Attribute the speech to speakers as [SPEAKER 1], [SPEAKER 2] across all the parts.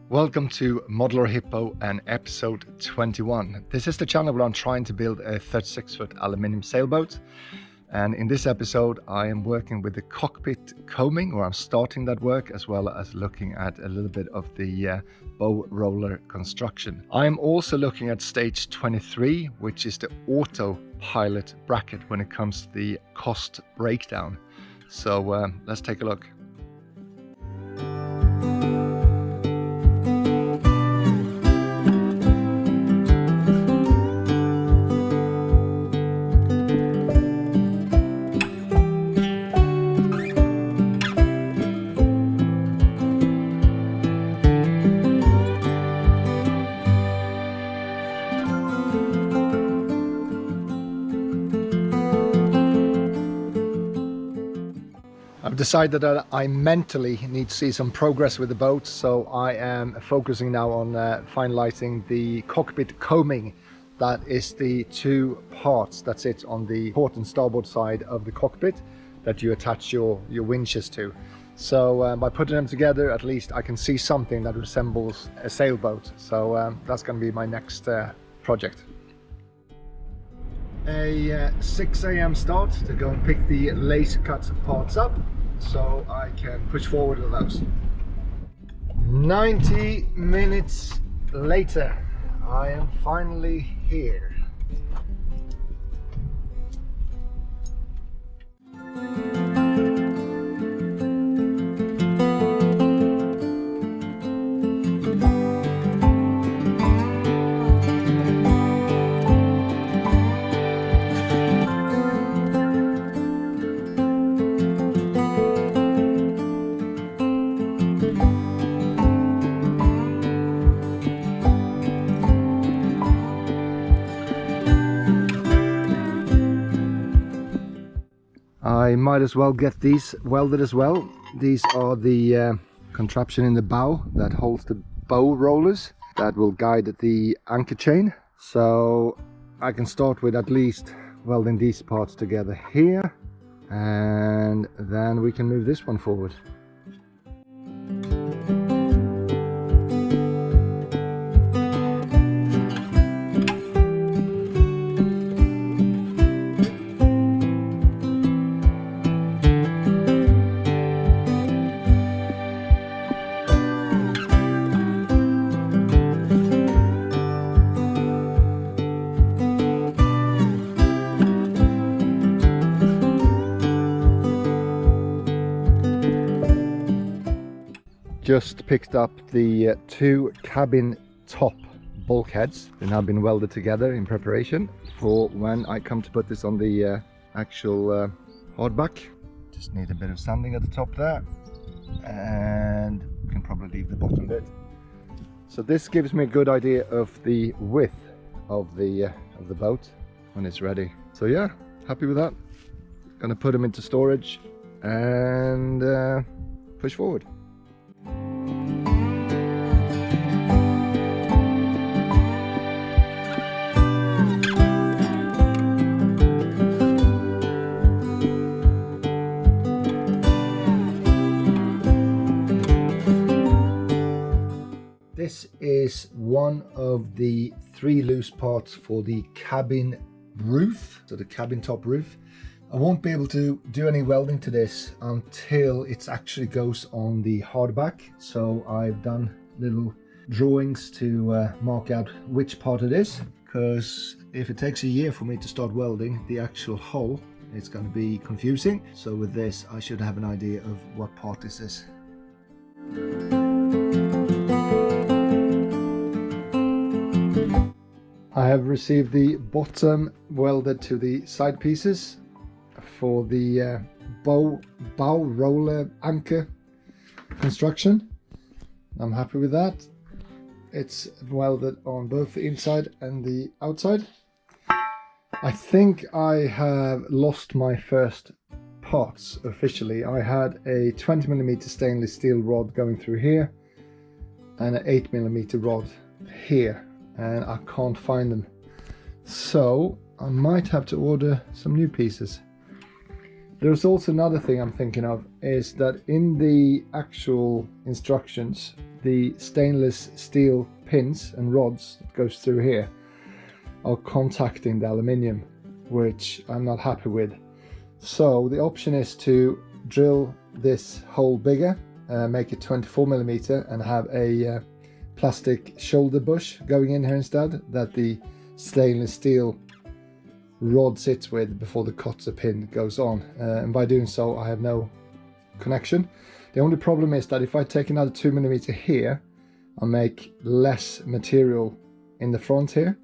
[SPEAKER 1] Welcome to Modular Hippo and episode 21. This is the channel where I'm trying to build a 36-foot aluminium sailboat. And in this episode, I am working with the Cockpit coaming, or I'm starting that work, as well as looking at a little bit of the bow roller construction. I'm also looking at stage 23, which is the Autopilot Bracket when it comes to the cost breakdown. So let's take a look. I've decided that I mentally need to see some progress with the boat, so I am focusing now on finalizing the cockpit coaming. That is the two parts that sit on the port and starboard side of the cockpit that you attach your winches to. So by putting them together, at least I can see something that resembles a sailboat. So that's going to be my next project. A 6 a.m. start to go and pick the laser cut parts up so I can push forward with those. 90 minutes later, I am finally here. I might as well get these welded as well. These are the contraption in the bow that holds the bow rollers that will guide the anchor chain. So I can start with at least welding these parts together here, and then we can move this one forward. Just picked up the two cabin top bulkheads. They've now been welded together in preparation for when I come to put this on the actual hardback. Just need a bit of sanding at the top there, and we can probably leave the bottom bit. So this gives me a good idea of the width of the boat when it's ready. So yeah, happy with that. Gonna put them into storage and push forward. This is one of the 3 loose parts for the cabin roof, so the cabin top roof. I won't be able to do any welding to this until it actually goes on the hardback. So I've done little drawings to mark out which part it is, because if it takes a year for me to start welding the actual hull, it's going to be confusing. So with this, I should have an idea of what part this is. I have received the bottom welded to the side pieces for the bow roller anchor construction. I'm happy with that. It's welded on both the inside and the outside. I think I have lost my first parts officially. I had a 20mm stainless steel rod going through here and an 8mm rod here, and I can't find them. So I might have to order some new pieces. There's also another thing I'm thinking of, is that in the actual instructions, the stainless steel pins and rods that goes through here are contacting the aluminium, which I'm not happy with. So the option is to drill this hole bigger, make it 24mm, and have a plastic shoulder bush going in here instead, that the stainless steel rod sits with before the cotter pin goes on. And by doing so, I have no connection. The only problem is that if I take another 2mm here, I'll make less material in the front here.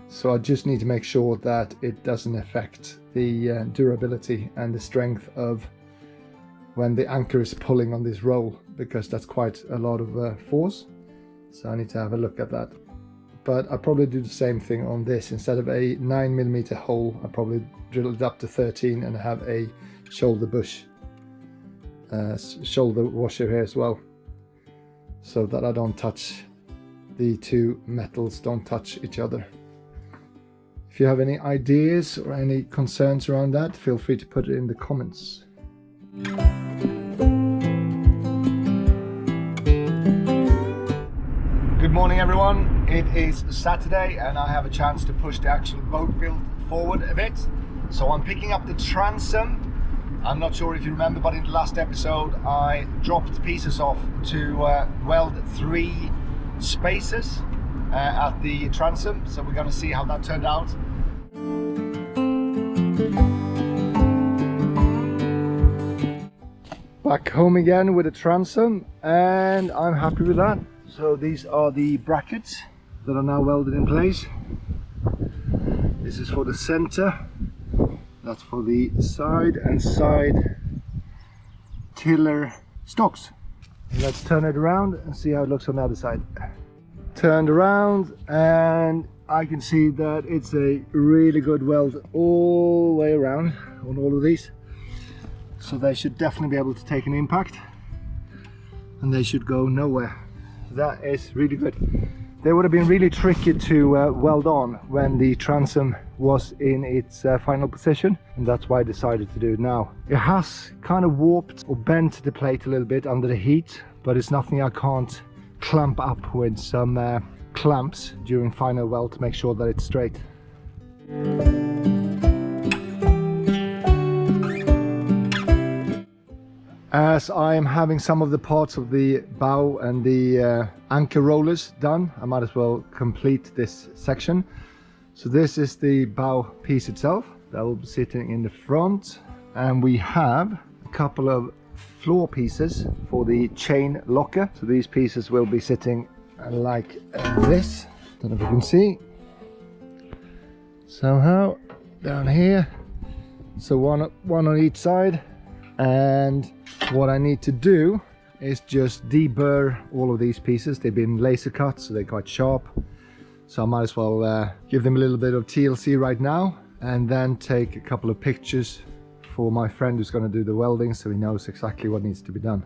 [SPEAKER 1] So I just need to make sure that it doesn't affect the durability and the strength of when the anchor is pulling on this roll, because that's quite a lot of force. So I need to have a look at that. But I'll probably do the same thing on this. Instead of a 9mm hole, I'll probably drill it up to 13 and have a shoulder bush, shoulder washer here as well, so that I don't touch, the two metals don't touch each other. If you have any ideas or any concerns around that, feel free to put it in the comments. Good morning everyone, it is Saturday and I have a chance to push the actual boat build forward a bit. So I'm picking up the transom. I'm not sure if you remember, but in the last episode I dropped pieces off to weld 3 spaces at the transom. So we're going to see how that turned out. Back home again with a transom, and I'm happy with that. So these are the brackets that are now welded in place. This is for the center, that's for the side and side tiller stocks. Let's turn it around and see how it looks on the other side. Turned around and I can see that it's a really good weld all the way around on all of these. So they should definitely be able to take an impact and they should go nowhere. That is really good. They would have been really tricky to weld on when the transom was in its final position, and that's why I decided to do it now. It has kind of warped or bent the plate a little bit under the heat, but it's nothing I can't clamp up with some clamps during final weld to make sure that it's straight. As I am having some of the parts of the bow and the anchor rollers done, I might as well complete this section. So this is the bow piece itself that will be sitting in the front, and we have a couple of floor pieces for the chain locker. So these pieces will be sitting like this. Don't know if you can see. Somehow down here. So one on each side. And what I need to do is just deburr all of these pieces. They've been laser cut, so they're quite sharp. So I might as well give them a little bit of TLC right now, and then take a couple of pictures for my friend who's going to do the welding, so he knows exactly what needs to be done.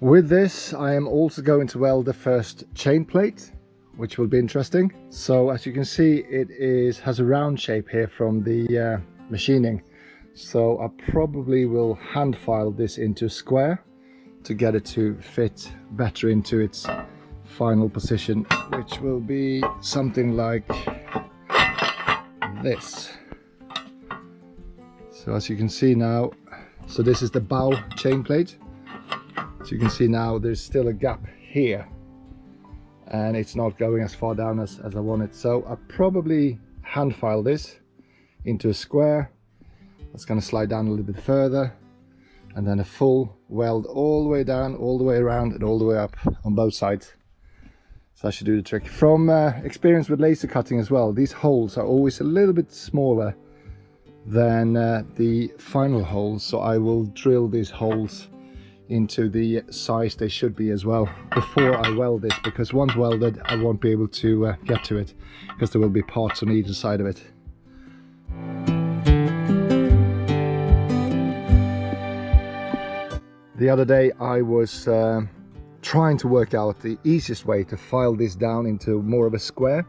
[SPEAKER 1] With this, I am also going to weld the first chain plate, which will be interesting. So as you can see, it has a round shape here from the machining. So I probably will hand file this into a square to get it to fit better into its final position, which will be something like this. So as you can see now, so this is the bow chain plate. So you can see now there's still a gap here and it's not going as far down as I want it. So I probably hand file this into a square. It's going to slide down a little bit further, and then a full weld all the way down, all the way around, and all the way up on both sides. So that should do the trick. From experience with laser cutting as well, these holes are always a little bit smaller than the final holes, so I will drill these holes into the size they should be as well before I weld this, because once welded I won't be able to get to it, because there will be parts on either side of it. The other day I was trying to work out the easiest way to file this down into more of a square,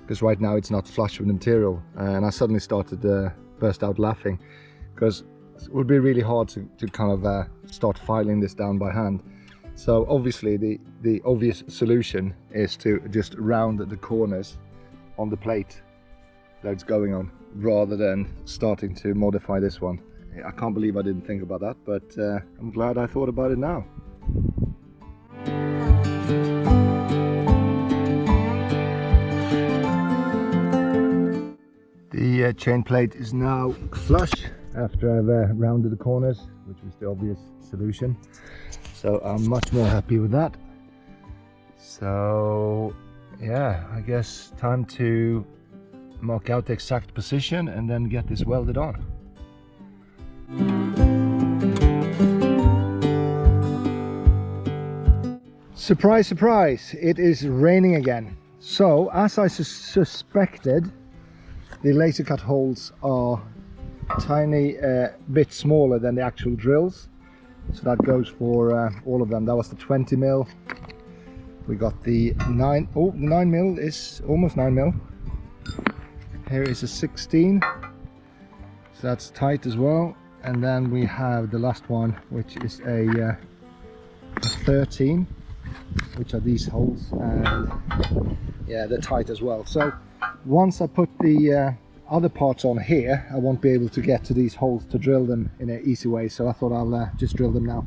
[SPEAKER 1] because right now it's not flush with the material, and I suddenly started to burst out laughing, because it would be really hard to kind of start filing this down by hand. So obviously the obvious solution is to just round the corners on the plate that it's going on, rather than starting to modify this one. I can't believe I didn't think about that, but I'm glad I thought about it now. The chain plate is now flush after I've rounded the corners, which was the obvious solution. So I'm much more happy with that. So yeah, I guess time to mark out the exact position and then get this welded on. Surprise, surprise, it is raining again. So as I suspected, the laser cut holes are tiny bit smaller than the actual drills. So that goes for all of them. That was the 20 mil. We got the 9, oh, the 9 mil is almost 9 mil. Here is a 16, so that's tight as well. And then we have the last one, which is a 13, which are these holes, and yeah, they're tight as well. So once I put the other parts on here, I won't be able to get to these holes to drill them in an easy way, so I thought I'll just drill them now.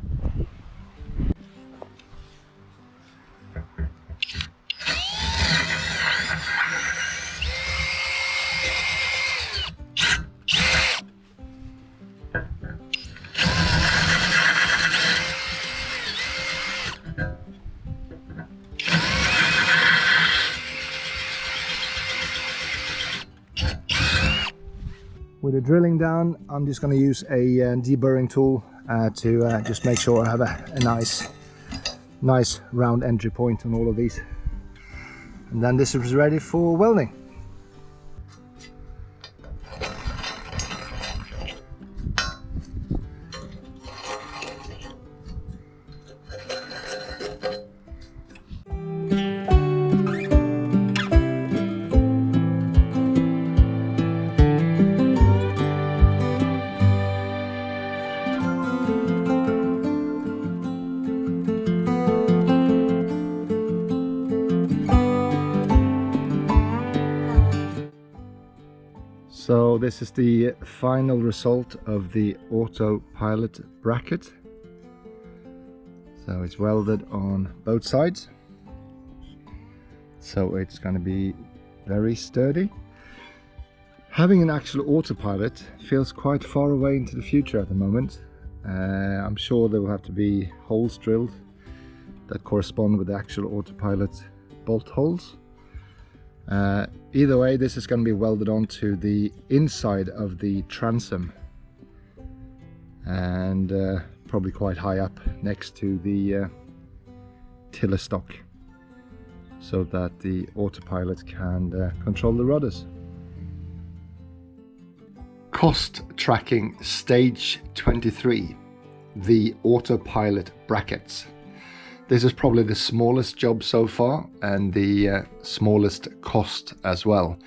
[SPEAKER 1] With the drilling done, I'm just going to use a deburring tool to just make sure I have a nice round entry point on all of these. And then this is ready for welding. So this is the final result of the Autopilot bracket. So it's welded on both sides. So it's going to be very sturdy. Having an actual autopilot feels quite far away into the future at the moment. I'm sure there will have to be holes drilled that correspond with the actual autopilot bolt holes. Either way, this is going to be welded onto the inside of the transom, and probably quite high up next to the tiller stock, so that the autopilot can control the rudders. Cost tracking stage 23, the Autopilot brackets. This is probably the smallest job so far, and the smallest cost as well.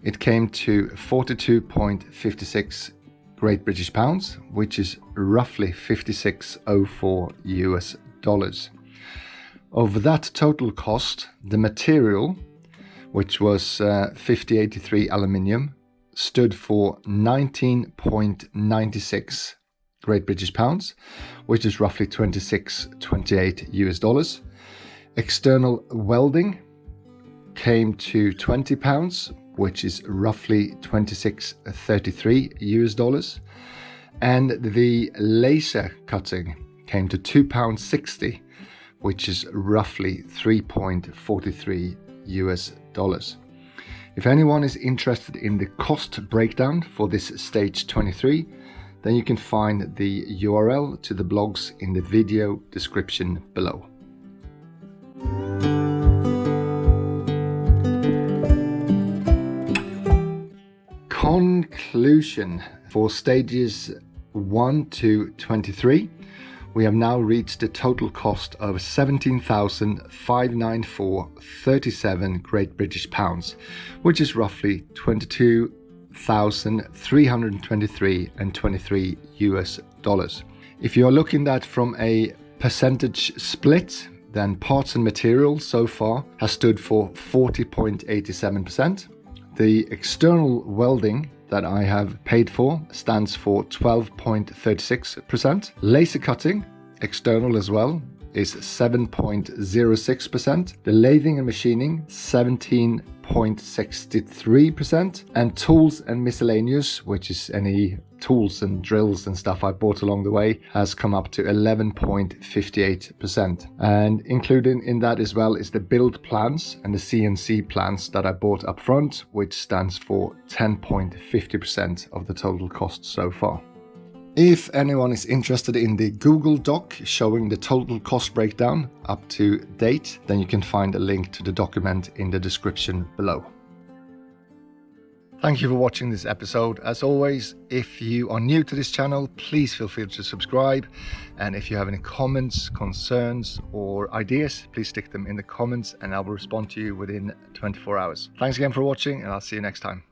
[SPEAKER 1] It came to 42.56 Great British pounds, which is roughly 56.04 US dollars. Of that total cost, the material, which was 5083 aluminium, stood for 19.96 Great British pounds, which is roughly 26.28 US dollars. External welding came to 20 pounds, which is roughly 26.33 US dollars. And the laser cutting came to £2.60, which is roughly 3.43 US dollars. If anyone is interested in the cost breakdown for this stage 23, then you can find the URL to the blogs in the video description below. Conclusion. For stages 1 to 23, we have now reached a total cost of 17,594.37 Great British pounds, which is roughly 22,323.23 US dollars. If you are looking at that from a percentage split, then parts and materials so far has stood for 40.87%. The external welding that I have paid for stands for 12.36%. Laser cutting, external as well, is 7.06%. The lathing and machining, 17.63%. And tools and miscellaneous, which is any tools and drills and stuff I bought along the way, has come up to 11.58%. And included in that as well is the build plans and the CNC plans that I bought up front, which stands for 10.50% of the total cost so far. If anyone is interested in the Google Doc showing the total cost breakdown up to date, then you can find a link to the document in the description below. Thank you for watching this episode. As always, if you are new to this channel, please feel free to subscribe. And if you have any comments, concerns, or ideas, please stick them in the comments and I will respond to you within 24 hours. Thanks again for watching, and I'll see you next time.